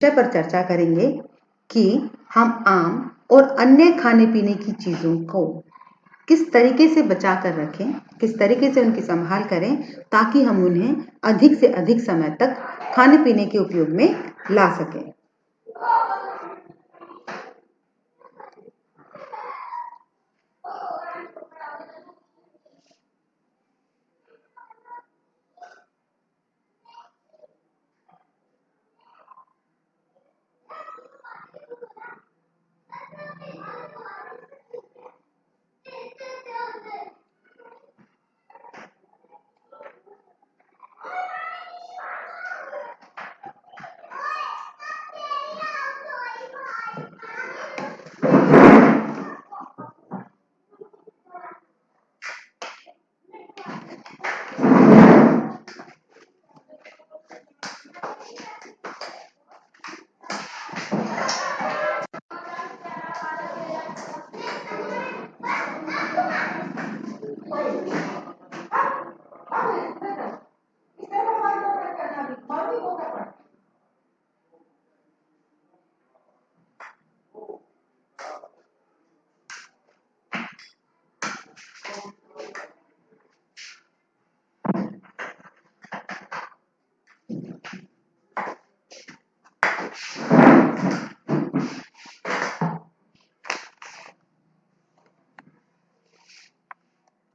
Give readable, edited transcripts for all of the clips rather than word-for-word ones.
विषय पर चर्चा करेंगे कि हम आम और अन्य खाने पीने की चीज़ों को किस तरीके से बचा कर रखें, किस तरीके से उनकी संभाल करें ताकि हम उन्हें अधिक से अधिक समय तक खाने पीने के उपयोग में ला सकें।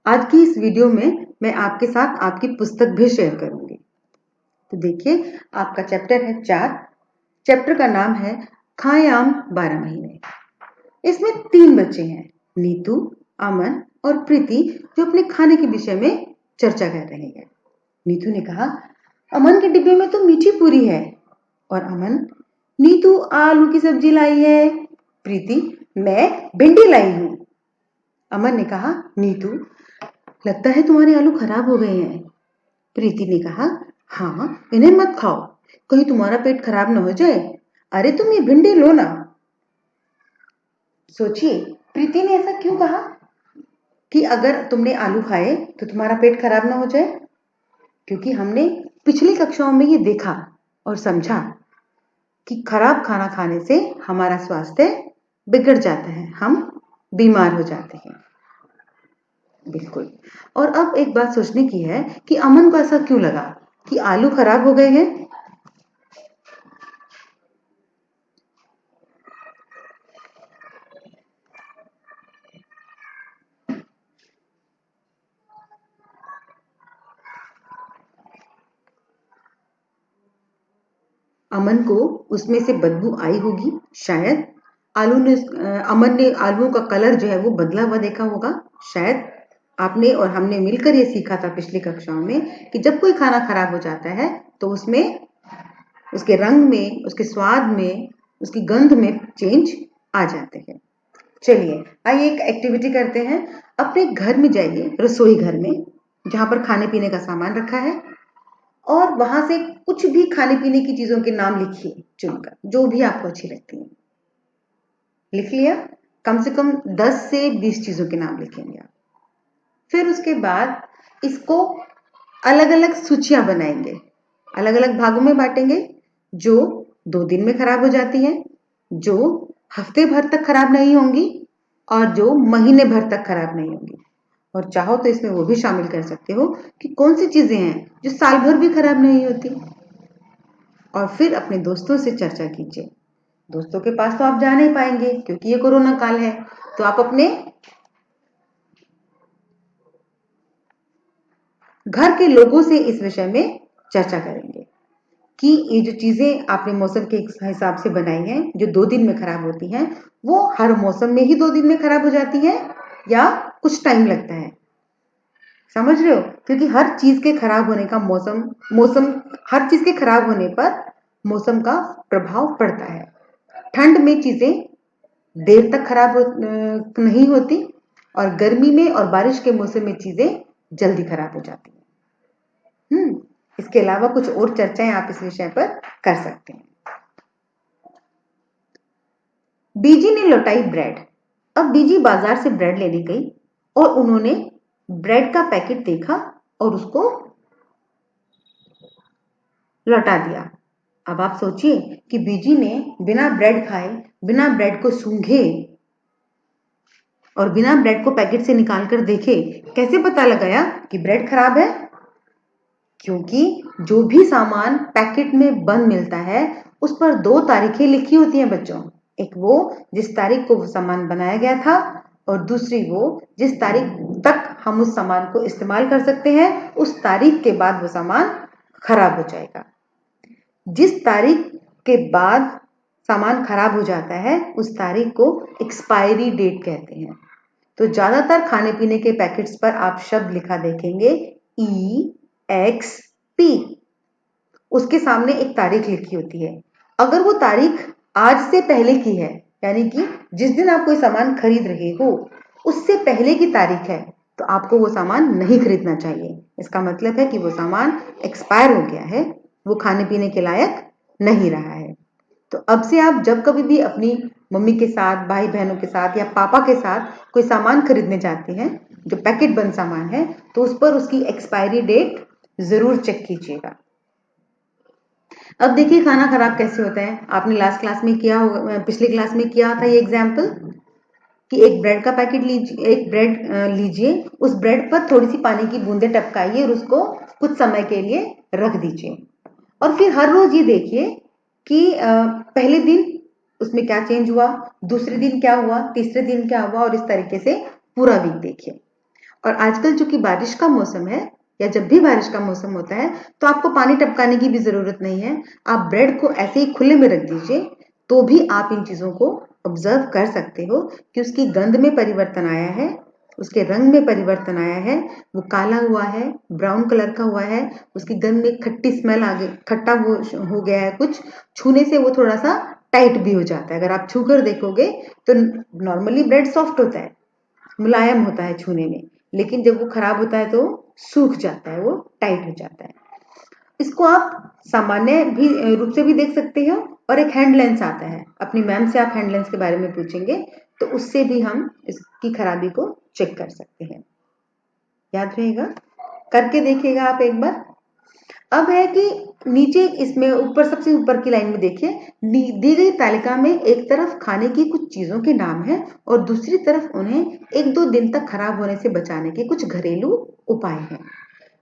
आज की इस वीडियो में मैं आपके साथ आपकी पुस्तक भी शेयर करूंगी। तो देखिए, आपका चैप्टर है 4। चैप्टर का नाम है खाएं आम 12 महीने। इसमें 3 बच्चे हैं, नीतू, अमन और प्रीति, जो अपने खाने के विषय में चर्चा कर रहे हैं। नीतू ने कहा, अमन के डिब्बे में तो मीठी पूरी है। और अमन, नीतू आलू की सब्जी लाई है। प्रीति, मैं भिंडी लाई हूं। अमन ने कहा, नीतू, लगता है तुम्हारे आलू खराब हो गए हैं। प्रीति ने कहा, हाँ, इन्हें मत खाओ, कहीं तुम्हारा पेट खराब न हो जाए। अरे तुम ये भिंडी लो ना। सोचिए, प्रीति ने ऐसा क्यों कहा कि अगर तुमने आलू खाए तो तुम्हारा पेट खराब ना हो जाए? क्योंकि हमने पिछली कक्षाओं में ये देखा और समझा कि खराब खाना खाने से हमारा स्वास्थ्य बिगड़ जाता है, हम बीमार हो जाते हैं। बिल्कुल। और अब एक बात सोचने की है कि अमन को ऐसा क्यों लगा कि आलू खराब हो गए हैं। अमन को उसमें से बदबू आई होगी, शायद। अमन ने आलूओं का कलर जो है वो बदला हुआ देखा होगा, शायद। आपने और हमने मिलकर ये सीखा था पिछली कक्षाओं में कि जब कोई खाना खराब हो जाता है तो उसमें, उसके रंग में, उसके स्वाद में, उसकी गंध में चेंज आ जाते हैं। चलिए, आइए एक एक्टिविटी करते हैं। अपने घर में जाइए, रसोई घर में, जहां पर खाने पीने का सामान रखा है, और वहां से कुछ भी खाने पीने की चीजों के नाम लिखिए चुनकर, जो भी आपको अच्छी लगती है। लिख लिया? कम से कम 10 से 20 चीजों के नाम लिखेंगे आप। फिर उसके बाद इसको अलग अलग सूचियां बनाएंगे, अलग अलग भागों में बांटेंगे, जो 2 दिन में खराब हो जाती हैं, जो हफ्ते भर तक खराब नहीं होंगी, और जो महीने भर तक खराब नहीं होंगी। और चाहो तो इसमें वो भी शामिल कर सकते हो कि कौन सी चीजें हैं जो साल भर भी खराब नहीं होती। और फिर अपने दोस्तों से चर्चा कीजिए। दोस्तों के पास तो आप जा नहीं पाएंगे क्योंकि ये कोरोना काल है, तो आप अपने घर के लोगों से इस विषय में चर्चा करेंगे कि ये जो चीजें आपने मौसम के हिसाब से बनाई हैं, जो 2 दिन में खराब होती हैं, वो हर मौसम में ही 2 दिन में खराब हो जाती हैं या कुछ टाइम लगता है। समझ रहे हो? क्योंकि हर चीज के खराब होने का हर चीज के खराब होने पर मौसम का प्रभाव पड़ता है। ठंड में चीजें देर तक खराब नहीं होती, और गर्मी में और बारिश के मौसम में चीजें जल्दी खराब हो जाती हैं। इसके अलावा कुछ और चर्चाएं आप इस विषय पर कर सकते हैं। बीजी ने लौटाई ब्रेड। अब बीजी बाजार से ब्रेड लेने गई और उन्होंने ब्रेड का पैकेट देखा और उसको लौटा दिया। अब आप सोचिए कि बीजी ने बिना ब्रेड खाए, बिना ब्रेड को सूंघे और बिना ब्रेड को पैकेट से निकाल कर देखे, कैसे पता लगाया कि ब्रेड खराब है? क्योंकि जो भी सामान पैकेट में बंद मिलता है उस पर 2 तारीखें लिखी होती हैं बच्चों। एक वो जिस तारीख को वो सामान बनाया गया था और दूसरी वो जिस तारीख तक हम उस सामान को इस्तेमाल कर सकते हैं, उस तारीख के बाद वो सामान खराब हो जाएगा। जिस तारीख के बाद सामान खराब हो जाता है उस तारीख को एक्सपायरी डेट कहते हैं। तो ज्यादातर खाने पीने के पैकेट्स पर आप शब्द लिखा देखेंगे EXP, उसके सामने एक तारीख लिखी होती है। अगर वो तारीख आज से पहले की है, यानी कि जिस दिन आप कोई सामान खरीद रहे हो उससे पहले की तारीख है, तो आपको वो सामान नहीं खरीदना चाहिए। इसका मतलब है कि वो सामान एक्सपायर हो गया है, वो खाने पीने के लायक नहीं रहा है। तो अब से आप जब कभी भी अपनी मम्मी के साथ, भाई बहनों के साथ या पापा के साथ कोई सामान खरीदने जाते हैं जो पैकेट बंद सामान है, तो उस पर उसकी एक्सपायरी डेट जरूर चेक कीजिएगा। अब देखिए खाना खराब कैसे होता है। आपने लास्ट क्लास में किया होगा, पिछली क्लास में किया था ये एग्जाम्पल कि एक ब्रेड का पैकेट लीजिए, एक ब्रेड लीजिए, उस ब्रेड पर थोड़ी सी पानी की बूंदें टपकाइए और उसको कुछ समय के लिए रख दीजिए और फिर हर रोज ये देखिए कि पहले दिन उसमें क्या चेंज हुआ, दूसरे दिन क्या हुआ, तीसरे दिन क्या हुआ और इस तरीके से पूरा वीक देखिए। और आजकल चूंकि बारिश का मौसम है या जब भी बारिश का मौसम होता है तो आपको पानी टपकाने की भी जरूरत नहीं है। आप ब्रेड को ऐसे ही खुले में रख दीजिए तो भी आप इन चीजों को ऑब्जर्व कर सकते हो कि उसकी गंध में परिवर्तन आया है, उसके रंग में परिवर्तन आया है, वो काला हुआ है, ब्राउन कलर का हुआ है, उसकी गंध में खट्टी स्मेल आ गई, खट्टा हो गया है, कुछ छूने से वो थोड़ा सा टाइट भी हो जाता है। अगर आप छू कर देखोगे तो नॉर्मली ब्रेड सॉफ्ट होता है, मुलायम होता है छूने में, लेकिन जब वो खराब होता है तो सूख जाता है, वो टाइट हो जाता है। इसको आप सामान्य भी रूप से भी देख सकते हो और एक हैंड लेंस आता है, अपनी मैम से आप हैंड लेंस के बारे में पूछेंगे तो उससे भी हम इसकी खराबी को चेक कर सकते हैं। याद रहेगा, करके देखिएगा आप एक बार। अब है कि नीचे इसमें ऊपर सबसे ऊपर की लाइन में देखिए, दी गई तालिका में एक तरफ खाने की कुछ चीजों के नाम है और दूसरी तरफ उन्हें 1-2 दिन तक खराब होने से बचाने के कुछ घरेलू उपाय हैं।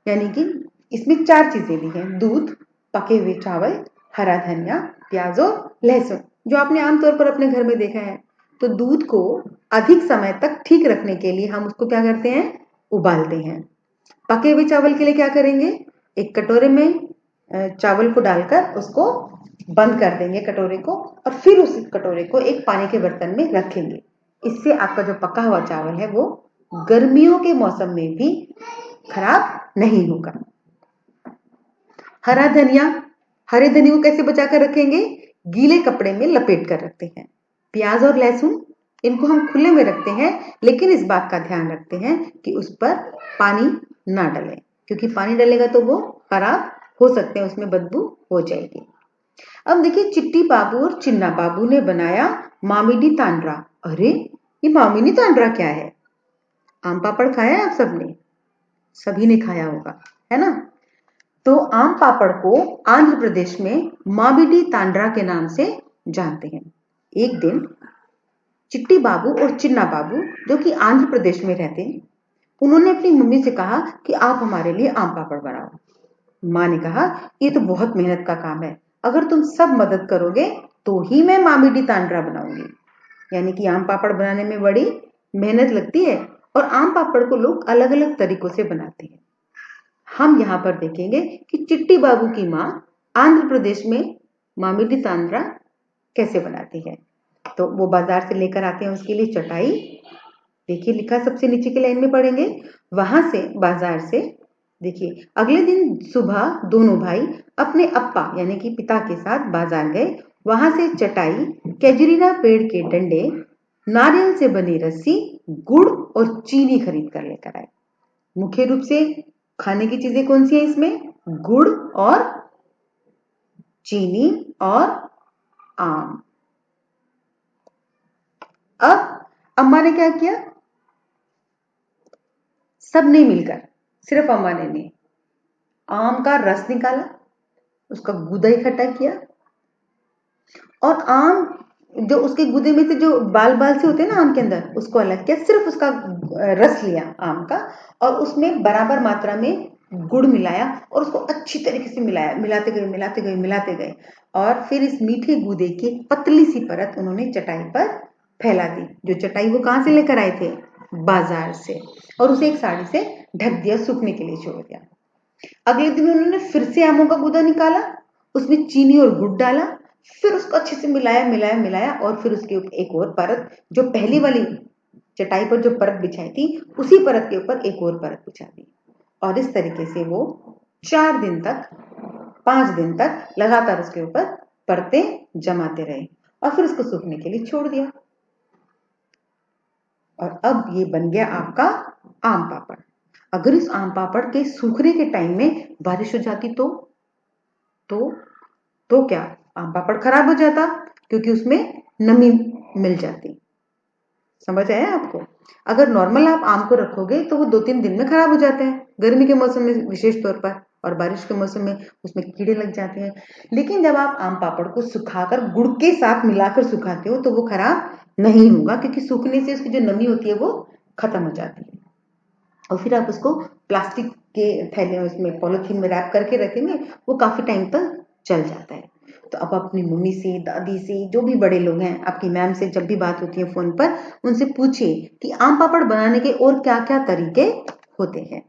यानी कि इसमें 4 चीजें दी हैं, दूध, पके हुए चावल, हरा धनिया, प्याज और लहसुन, जो आपने आमतौर पर अपने घर में देखा है। तो दूध को अधिक समय तक ठीक रखने के लिए हम उसको क्या करते हैं, उबालते हैं। पके हुए चावल के लिए क्या करेंगे, एक कटोरे में चावल को डालकर उसको बंद कर देंगे कटोरे को और फिर उस कटोरे को एक पानी के बर्तन में रखेंगे। इससे आपका जो पका हुआ चावल है वो गर्मियों के मौसम में भी खराब नहीं होगा। हरा धनिया, हरे धनिया को कैसे बचा कर रखेंगे, गीले कपड़े में लपेट कर रखते हैं। प्याज और लहसुन, इनको हम खुले में रखते हैं लेकिन इस बात का ध्यान रखते हैं कि उस पर पानी ना डले, क्योंकि पानी डलेगा तो वो खराब हो सकते हैं, उसमें बदबू हो जाएगी। अब देखिए, चिट्टी बाबू और चिन्ना बाबू ने बनाया मामिडी तांड्रा। अरे ये मामिडी तांड्रा क्या है? आम पापड़ खाया है आप सबने, सभी ने खाया होगा, है ना। तो आम पापड़ को आंध्र प्रदेश में मामिडी तांड्रा के नाम से जानते हैं। एक दिन चिट्टी बाबू और चिन्ना बाबू, जो कि आंध्र प्रदेश में रहते हैं, उन्होंने अपनी मम्मी से कहा कि आप हमारे लिए आम पापड़ बनाओ। माँ ने कहा ये तो बहुत मेहनत का काम है, अगर तुम सब मदद करोगे तो ही मैं मामिडी तांड्रा बनाऊंगी। यानी कि आम पापड़ बनाने में बड़ी मेहनत लगती है और आम पापड़ को लोग अलग अलग तरीकों से बनाते हैं। हम यहाँ पर देखेंगे कि चिट्टी बाबू की माँ आंध्र प्रदेश में मामिडी तांड्रा कैसे बनाती है। तो वो बाजार से लेकर आते हैं उसके लिए चटाई, देखिए लिखा सबसे नीचे की लाइन में पढ़ेंगे, वहां से बाजार से। देखिए अगले दिन सुबह दोनों भाई अपने अप्पा यानी कि पिता के साथ बाजार गए। वहां से चटाई, कैजुरीना पेड़ के डंडे, नारियल से बनी रस्सी, गुड़ और चीनी खरीद कर लेकर आए। मुख्य रूप से खाने की चीजें कौन सी हैं इसमें, गुड़ और चीनी और आम। अब अम्मा ने क्या किया, सबने मिलकर, सिर्फ अम्मा ने नहीं, आम का रस निकाला, उसका गूदा इकट्ठा किया, और आम जो उसके गूदे में से जो बाल बाल से होते हैं ना आम के अंदर, उसको अलग किया, सिर्फ उसका रस लिया आम का, और उसमें बराबर मात्रा में गुड़ मिलाया और उसको अच्छी तरीके से मिलाया, मिलाते गए मिलाते गए मिलाते गए, और फिर इस मीठे गूदे की एक पतली सी परत उन्होंने चटाई पर फैला दी। जो चटाई वो कहाँ से लेकर आए थे? बाजार से। और उसे एक साड़ी से ढक दिया, सूखने के लिए छोड़ दिया। अगले दिन उन्होंने फिर से आमों का गूदा निकाला, उसमें चीनी और गुड़ डाला, फिर उसको अच्छे से मिलाया मिलाया मिलाया, और फिर उसके ऊपर एक और परत, जो पहली वाली चटाई पर जो परत बिछाई थी उसी परत के ऊपर एक और परत बिछा दी। और इस तरीके से वो 4 दिन तक, 5 दिन तक लगातार उसके ऊपर परतें जमाते रहे, और फिर उसको सूखने के लिए छोड़ दिया। और अब ये बन गया आपका आम पापड़। अगर इस आम पापड़ के सूखने के टाइम में बारिश हो जाती तो क्या? आम पापड़ खराब हो जाता, क्योंकि उसमें नमी मिल जाती। समझ आया आपको? अगर नॉर्मल आप आम को रखोगे तो वो 2-3 दिन में खराब हो जाते हैं, गर्मी के मौसम में विशेष तौर पर, और बारिश के मौसम में उसमें कीड़े लग जाते हैं। लेकिन जब आप आम पापड़ को सुखाकर गुड़ के साथ मिलाकर सुखाते हो तो वो खराब नहीं होगा, क्योंकि सूखने से उसकी जो नमी होती है वो खत्म हो जाती है। और फिर आप उसको प्लास्टिक के थैले, उसमें पॉलिथीन में रैप करके रखेंगे, वो काफी टाइम तक चल जाता है। तो आप अपनी मम्मी से, दादी से, जो भी बड़े लोग हैं, आपकी मैम से जब भी बात होती है फोन पर, उनसे पूछिए कि आम पापड़ बनाने के और क्या क्या तरीके होते हैं,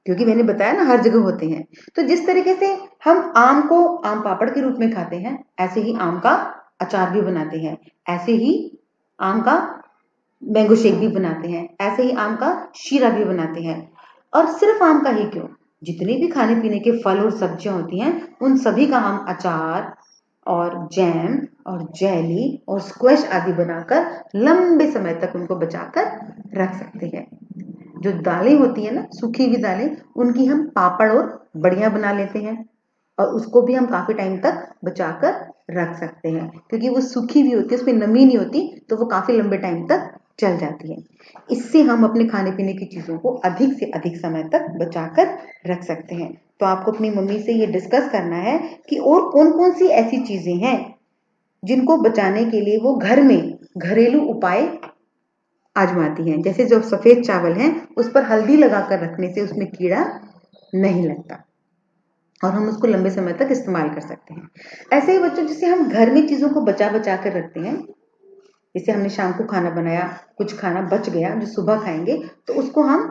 क्योंकि मैंने बताया ना हर जगह होते हैं। तो जिस तरीके से हम आम को आम पापड़ के रूप में खाते हैं, ऐसे ही आम का अचार भी बनाते हैं, ऐसे ही आम का मैंगो शेक भी बनाते हैं, ऐसे ही आम का शीरा भी बनाते हैं। और सिर्फ आम का ही क्यों, जितने भी खाने पीने के फल और सब्जियां होती हैं, उन सभी का हम अचार और जैम और जेली और स्क्वैश आदि बनाकर लंबे समय तक उनको बचाकर रख सकते हैं। जो दालें होती है ना, सूखी हुई दालें, उनकी हम पापड़ और बड़ियां बना लेते हैं, और उसको भी हम काफी टाइम तक बचाकर रख सकते हैं, क्योंकि वो सूखी भी होती है, उसमें नमी नहीं होती, तो वो काफी लंबे टाइम तक चल जाती है। इससे हम अपने खाने पीने की चीजों को अधिक से अधिक समय तक बचाकर रख सकते हैं। तो आपको अपनी मम्मी से ये डिस्कस करना है कि और कौन कौन सी ऐसी चीजें हैं जिनको बचाने के लिए वो घर में घरेलू उपाय आजमाती हैं। जैसे जो सफेद चावल है, उस पर हल्दी लगाकर रखने से उसमें कीड़ा नहीं लगता, और हम उसको लंबे समय तक इस्तेमाल कर सकते हैं। ऐसे ही बच्चों, जिसे हम घर में चीजों को बचा बचा कर रखते हैं, जैसे हमने शाम को खाना बनाया, कुछ खाना बच गया जो सुबह खाएंगे, तो उसको हम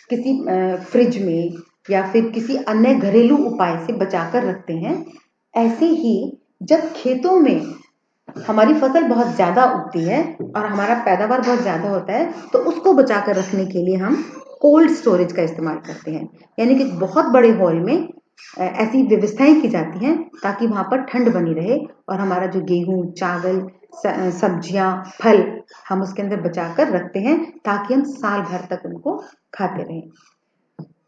किसी फ्रिज में या फिर किसी अन्य घरेलू उपाय से बचाकर रखते हैं। ऐसे ही जब खेतों में हमारी फसल बहुत ज्यादा उगती है और हमारा पैदावार बहुत ज्यादा होता है, तो उसको बचाकर रखने के लिए हम कोल्ड स्टोरेज का इस्तेमाल करते हैं। यानी कि बहुत बड़े हॉल में ऐसी व्यवस्थाएं की जाती हैं ताकि वहां पर ठंड बनी रहे, और हमारा जो गेहूं, चावल, सब्जियां, फल हम उसके अंदर बचाकर रखते हैं, ताकि हम साल भर तक उनको खाते रहें।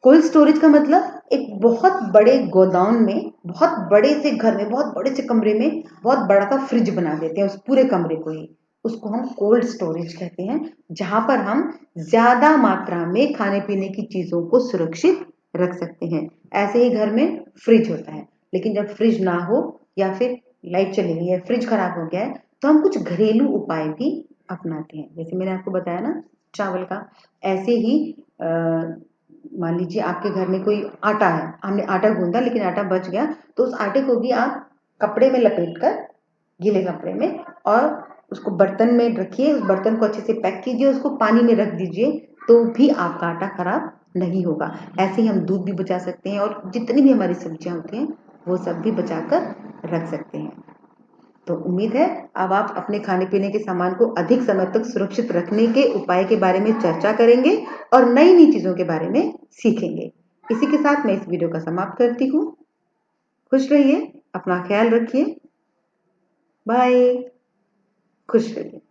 कोल्ड स्टोरेज का मतलब एक बहुत बड़े गोदाम में, बहुत बड़े से घर में, बहुत बड़े से कमरे में बहुत बड़ा सा फ्रिज बना देते हैं, उस पूरे कमरे को ही, उसको हम कोल्ड स्टोरेज कहते हैं, जहां पर हम ज्यादा मात्रा में खाने पीने की चीजों को सुरक्षित रख सकते हैं। ऐसे ही घर में फ्रिज होता है, लेकिन जब फ्रिज ना हो या फिर लाइट चली गई है, फ्रिज खराब हो गया है, तो हम कुछ घरेलू उपाय भी अपनाते हैं। जैसे मैंने आपको बताया ना चावल का, ऐसे ही मान लीजिए आपके घर में कोई आटा है, हमने आटा गूंदा लेकिन आटा बच गया, तो उस आटे को भी आप कपड़े में लपेट कर, गीले कपड़े में, और उसको बर्तन में रखिए, उस बर्तन को अच्छे से पैक कीजिए, उसको पानी में रख दीजिए, तो भी आपका आटा खराब नहीं होगा। ऐसे ही हम दूध भी बचा सकते हैं, और जितनी भी हमारी सब्जियां होती हैं वो सब भी बचाकर रख सकते हैं। तो उम्मीद है अब आप अपने खाने पीने के सामान को अधिक समय तक सुरक्षित रखने के उपाय के बारे में चर्चा करेंगे और नई नई चीजों के बारे में सीखेंगे। इसी के साथ मैं इस वीडियो का समाप्त करती हूँ। खुश रहिए, अपना ख्याल रखिए, बाय। खुश रहिए।